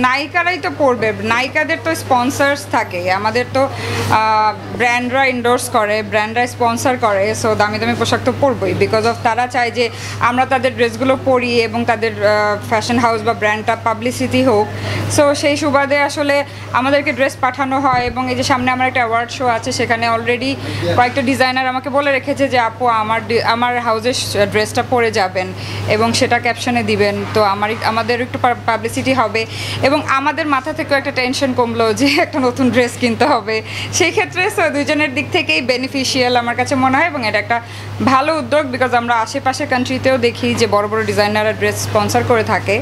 নায়িকারাই তো পড়বে, নায়িকাদের তো স্পন্সার্স থাকে, আমাদের তো ব্র্যান্ডরা এন্ডোর্স করে, ব্র্যান্ডরা স্পন্সার করে, সো দামি দামি পোশাক তো পরবই, বিকজ অফ তারা চায় যে আমরা তাদের ড্রেসগুলো পরি এবং তাদের ফ্যাশন হাউস বা ব্র্যান্ডটা পাবলিসিটি হোক। সো সেই সুবাদে আসলে আমাদেরকে ড্রেস পাঠানো হয়, এবং এই যে সামনে আমার একটা অ্যাওয়ার্ড শো আছে, সেখানে অলরেডি কয়েকটা ডিজাইনার আমাকে বলে রেখেছে যে আপু আমার হাউসের ড্রেসটা পরে যাবেন এবং সেটা ক্যাপশনে দিবেন, তো আমাদের একটু পাবলিসিটি হবে এবং আমাদের মাথা থেকেও একটা টেনশন কমলো যে একটা নতুন ড্রেস কিনতে হবে। সেই ক্ষেত্রে দুজনের দিক থেকেই বেনিফিশিয়াল আমার কাছে মনে হয়, এবং এটা একটা ভালো উদ্যোগ, বিকজ আমরা আশেপাশের কান্ট্রিতেও দেখি যে বড় বড় ডিজাইনাররা ড্রেস স্পন্সর করে থাকে,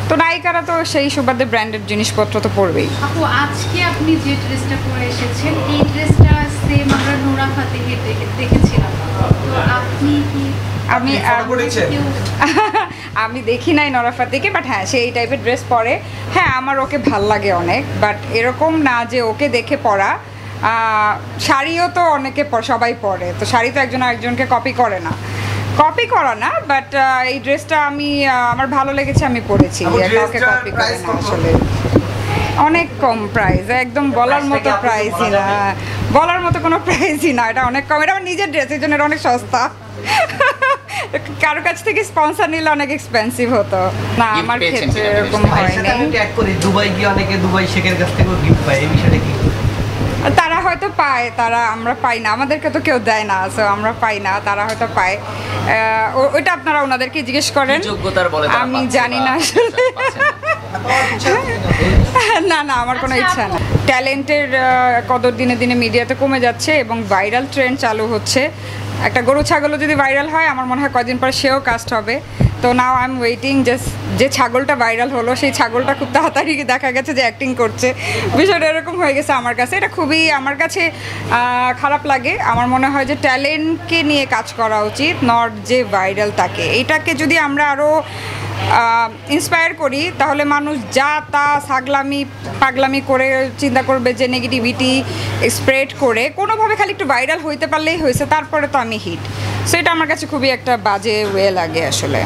তো নায়িকারা তো সেই সুবাদে ব্র্যান্ডেড জিনিসপত্র তো পরবেই। আপু আজকে আপনি যে ড্রেসটা পরে এসেছেন, এই ড্রেসটা সেম আমরা নোরা ফাতেহির দেখেছিলাম, তো আপনি কি আমি দেখি নাই নোরা ফাতেহিকে, বাট হ্যাঁ সেই টাইপের ড্রেস পরে, হ্যাঁ আমার ওকে ভাল লাগে অনেক, বাট এরকম না যে ওকে দেখে পরা। শাড়িও তো অনেকে সবাই পরে, তো শাড়ি তো একজন আরেকজনকে কপি করে না, কপি করা না, বাট এই ড্রেসটা আমার ভালো লেগেছে, আমি পরেছি, কাউকে কপি করে না আসলে। অনেক কম প্রাইস, একদম বলার মতো প্রাইসই না, বলার মতো কোনো প্রাইসই না, এটা অনেক কম, এটা আমার নিজের ড্রেস, এই জন্য এটা অনেক সস্তা। কারোর কাছ থেকে স্পন্সর নিলে অনেক এক্সপেন্সিভ হতো না, আমার ক্ষেত্রে এরকম হয়নি। দুবাই গিয়ে অনেকে দুবাই শেখের কাছ থেকে গিফট পায়, এই বিষয়টা কি? তারা হয়তো পায়, আমরা পাই না, আমাদেরকে তো কেউ দেয় না, সো আমরা পাই না, তারা হয়তো পায়, ওইটা আপনারা ওনাদেরকে জিজ্ঞেস করেন, আমি জানি না আসলে। না না, আমার কোনো ইচ্ছা না। ট্যালেন্টের কদর দিনে দিনে মিডিয়াতে কমে যাচ্ছে এবং ভাইরাল ট্রেন্ড চালু হচ্ছে। একটা গরু ছাগলও যদি ভাইরাল হয়, আমার মনে হয় কদিন পর সেও কাস্ট হবে, তো নাও আই এম ওয়েটিং যে ছাগলটা ভাইরাল হলো, সেই ছাগলটা খুব তাড়াতাড়ি দেখা গেছে যে অ্যাক্টিং করছে, বিষয়টা এরকম হয়ে গেছে আমার কাছে। এটা খুবই আমার কাছে খারাপ লাগে। আমার মনে হয় যে ট্যালেন্টকে নিয়ে কাজ করা উচিত, নট যে ভাইরাল তাকে। এটাকে যদি আমরা আরও ইন্সপায়ার করি, তাহলে মানুষ যা তা পাগলামি করে চিন্তা করবে যে নেগেটিভিটি স্প্রেড করে কোনোভাবে খালি একটু ভাইরাল হইতে পারলেই হয়েছে, তারপরে তো আমি হিট। সো এটা আমার কাছে খুবই একটা বাজে ওয়ে লাগে আসলে।